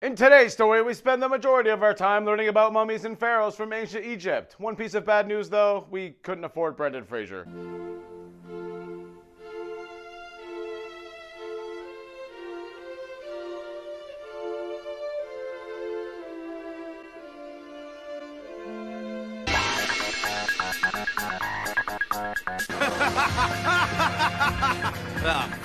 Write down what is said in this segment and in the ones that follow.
In today's story, we spend the majority of our time learning about mummies and pharaohs from ancient Egypt. One piece of bad news though, we couldn't afford Brendan Fraser.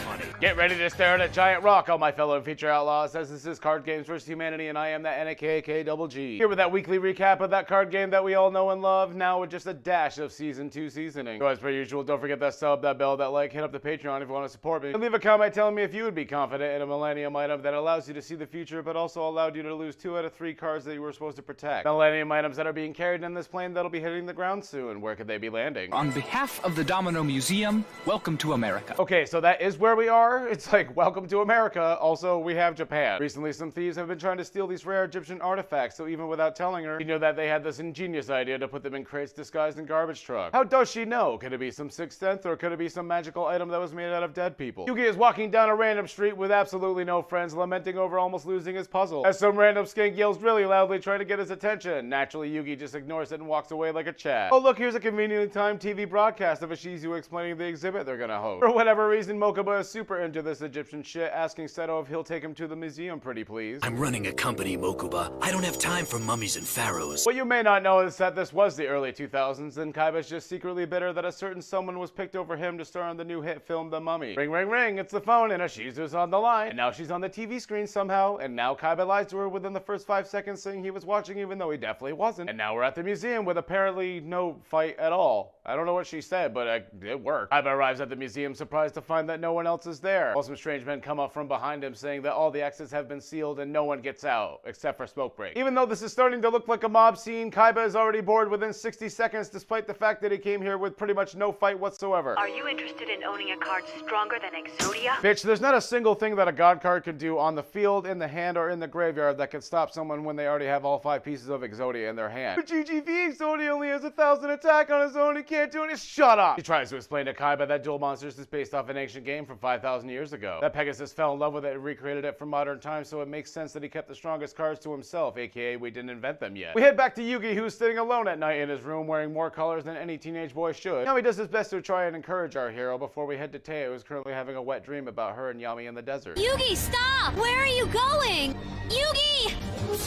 Funny. Get ready to stare at a giant rock, all my fellow feature outlaws, as this is Card Games vs. Humanity, and I am that NAKK-double-G. Here with that weekly recap of that card game that we all know and love, now with just a dash of Season 2 seasoning. So as per usual, don't forget that sub, that bell, that like, hit up the Patreon if you want to support me, and leave a comment telling me if you would be confident in a Millennium item that allows you to see the future, but also allowed you to lose 2 out of 3 cards that you were supposed to protect. Millennium items that are being carried in this plane that'll be hitting the ground soon. Where could they be landing? On behalf of the Domino Museum, welcome to America. Okay, so that is where we are. It's like, welcome to America. Also, we have Japan. Recently, some thieves have been trying to steal these rare Egyptian artifacts, so even without telling her, you know that they had this ingenious idea to put them in crates disguised in garbage trucks. How does she know? Could it be some sixth sense, or could it be some magical item that was made out of dead people? Yugi is walking down a random street with absolutely no friends, lamenting over almost losing his puzzle, as some random skink yells really loudly trying to get his attention. Naturally, Yugi just ignores it and walks away like a Chad. Oh look, here's a conveniently timed TV broadcast of a Shizu explaining the exhibit they're gonna host. For whatever reason, Mokuba is super into this Egyptian shit, asking Seto if he'll take him to the museum pretty please. I'm running a company, Mokuba. I don't have time for mummies and pharaohs. What you may not know is that this was the early 2000s, and Kaiba's just secretly bitter that a certain someone was picked over him to star in the new hit film The Mummy. Ring ring ring, it's the phone, and Ashizu's on the line, and now she's on the TV screen somehow, and now Kaiba lies to her within the first 5 seconds saying he was watching even though he definitely wasn't, and now we're at the museum with apparently no fight at all. I don't know what she said, but it worked. Kaiba arrives at the museum surprised to find that no one else is there, while some strange men come up from behind him saying that all the exits have been sealed and no one gets out, except for Smoke Break. Even though this is starting to look like a mob scene, Kaiba is already bored within 60 seconds despite the fact that he came here with pretty much no fight whatsoever. Are you interested in owning a card stronger than Exodia? Bitch, there's not a single thing that a god card could do on the field, in the hand, or in the graveyard that could stop someone when they already have all 5 pieces of Exodia in their hand. But GGV Exodia only has 1,000 attack on his own, he can't do it. Shut up! He tries to explain to Kaiba that Duel Monsters is based off an ancient game from 5,000 years ago. That Pegasus fell in love with it and recreated it from modern times, so it makes sense that he kept the strongest cards to himself, aka we didn't invent them yet. We head back to Yugi, who's sitting alone at night in his room wearing more colors than any teenage boy should. Now he does his best to try and encourage our hero before we head to Teo, who's currently having a wet dream about her and Yami in the desert. Yugi, stop! Where are you going? Yugi!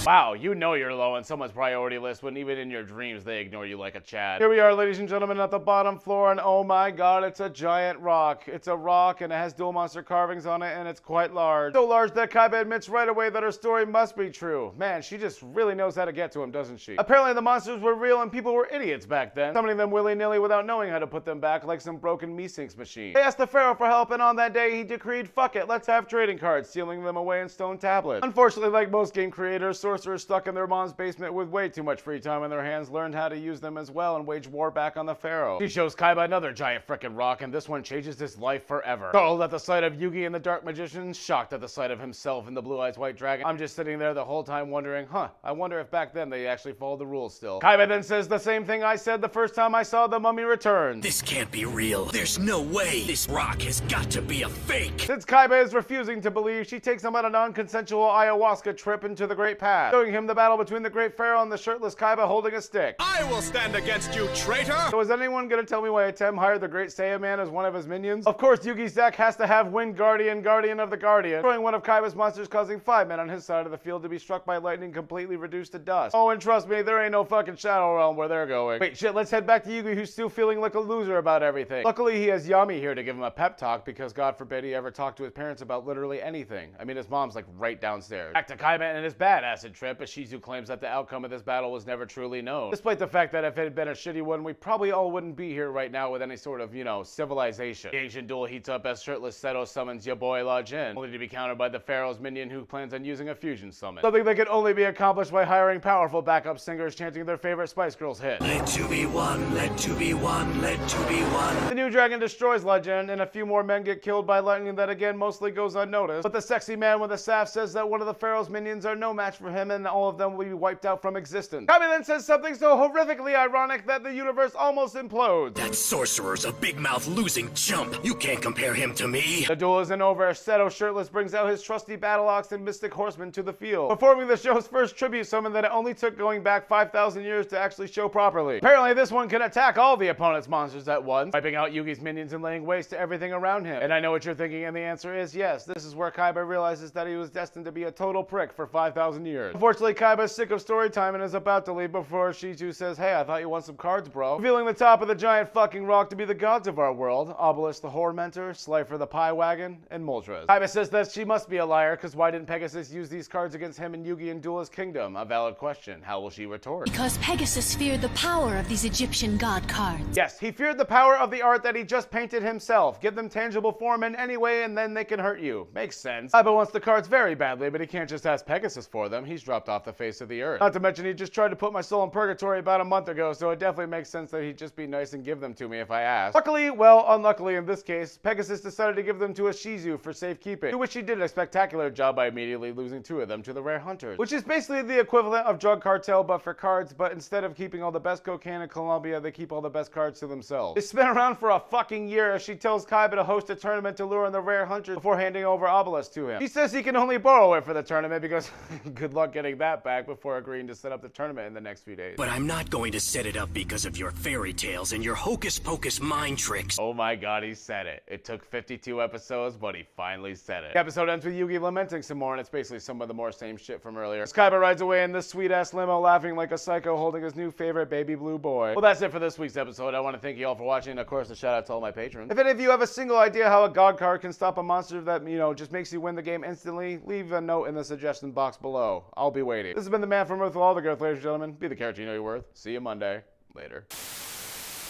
Wow, you know you're low on someone's priority list when even in your dreams they ignore you like a Chad. Here we are, ladies and gentlemen, at the bottom floor, and oh my god, it's a giant rock. It's a rock, and it has Duel Monster carvings on it, and it's quite large. So large that Kaiba admits right away that her story must be true. Man, she just really knows how to get to him, doesn't she? Apparently the monsters were real and people were idiots back then, summoning them willy-nilly without knowing how to put them back like some broken Meesinks machine. They asked the pharaoh for help, and on that day he decreed, fuck it, let's have trading cards, sealing them away in stone tablets. Unfortunately, like most game creators, sorcerers stuck in their mom's basement with way too much free time in their hands learned how to use them as well and wage war back on the pharaoh. She shows Kaiba another giant frickin' rock, and this one changes his life forever. Startled at the sight of Yugi and the Dark Magician, shocked at the sight of himself and the Blue Eyes White Dragon, I'm just sitting there the whole time wondering, I wonder if back then they actually followed the rules still. Kaiba then says the same thing I said the first time I saw The Mummy Returns. This can't be real. There's no way. This rock has got to be a fake. Since Kaiba is refusing to believe, she takes him on a non-consensual ayahuasca trip into the Great Past, showing him the battle between the Great Pharaoh and the shirtless Kaiba holding a stick. I will stand against you, traitor! So is anyone gonna tell me why Atem hired the Great Saiyan Man as one of his minions? Of course, Yugi's deck has to have Wind Guardian, Guardian of the Guardian, destroying one of Kaiba's monsters, causing 5 men on his side of the field to be struck by lightning, completely reduced to dust. Oh, and trust me, there ain't no fucking Shadow Realm where they're going. Wait, shit, let's head back to Yugi, who's still feeling like a loser about everything. Luckily, he has Yami here to give him a pep talk, because God forbid he ever talked to his parents about literally anything. I mean, his mom's like right downstairs. Back to Kaiba and his bad acid trip, as Shizu claims that the outcome of this battle was never truly known. Despite the fact that if it had been a shitty one, we probably all wouldn't be here right now with any sort of, civilization. The ancient duel heats up as shirtless Seto summons your boy La Jin, only to be countered by the pharaoh's minion who plans on using a fusion summon. Something that could only be accomplished by hiring powerful backup singers chanting their favorite Spice Girls hit. Let two be one, let two be one, let two be one. The new dragon destroys La Jin, and a few more men get killed by lightning that again mostly goes unnoticed. But the sexy man with the staff says that one of the pharaoh's minions are no match for him and all of them will be wiped out from existence. Kaiba then says something so horrifically ironic that the universe almost implodes. That sorcerer's a big-mouth losing chump. You can't compare him to me. The duel isn't over. Seto, shirtless, brings out his trusty battle ox and mystic horseman to the field, performing the show's first tribute summon that it only took going back 5,000 years to actually show properly. Apparently, this one can attack all the opponent's monsters at once, wiping out Yugi's minions and laying waste to everything around him. And I know what you're thinking, and the answer is yes. This is where Kaiba realizes that he was destined to be a total prick for 5,000 years. Unfortunately, Kaiba is sick of story time and is about to leave before Shiju says, "Hey, I thought you want some cards, bro." Revealing the top of the giant fucking rock to be the gods of our world: Obelisk the Whore Mentor, Slifer the Pie Wagon, and Moltres. Kaiba says that she must be a liar, because why didn't Pegasus use these cards against him and Yugi in Duelist Kingdom? A valid question. How will she retort? Because Pegasus feared the power of these Egyptian god cards. Yes, he feared the power of the art that he just painted himself. Give them tangible form in any way and then they can hurt you. Makes sense. Kaiba wants the cards very badly, but he can't just ask Pegasus for them. He's dropped off the face of the earth. Not to mention he just tried to put my soul in purgatory about a month ago, so it definitely makes sense that he'd just be nice and give them to me if I asked. Luckily, well, unluckily in this case, Pegasus decided to give them to a Shizu for safekeeping, to which he did a spectacular job by immediately losing 2 of them to the rare hunters, which is basically the equivalent of drug cartel but for cards, but instead of keeping all the best cocaine in Colombia, they keep all the best cards to themselves. They spin around for a fucking year as she tells Kaiba to host a tournament to lure in the rare hunters before handing over Obelisk to him. He says he can only borrow it for the tournament because good luck getting that back before agreeing to set up the tournament in the next few days. But I'm not going to set it up because of your fairy tales and your hocus-pocus mind tricks. Oh my god, he said it. It took 52 episodes, but he finally said it. The episode ends with Yugi lamenting some more, and it's basically some of the more same shit from earlier. As Kaiba rides away in this sweet-ass limo, laughing like a psycho, holding his new favorite baby blue boy. Well, that's it for this week's episode. I want to thank you all for watching, and of course, a shout out to all my patrons. If any of you have a single idea how a god card can stop a monster that, just makes you win the game instantly, leave a note in the suggestion box below. I'll be waiting. This has been the man from Earth with all the girth, ladies and gentlemen. Be the character you know you're worth. See you Monday. Later.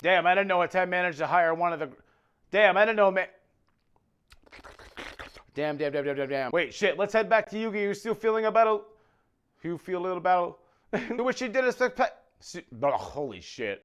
Damn, I didn't know Ted managed to hire one of the... Damn, I didn't know, man... Damn. Wait, shit, let's head back to Yugi, who's still feeling a battle... To which he did a holy shit.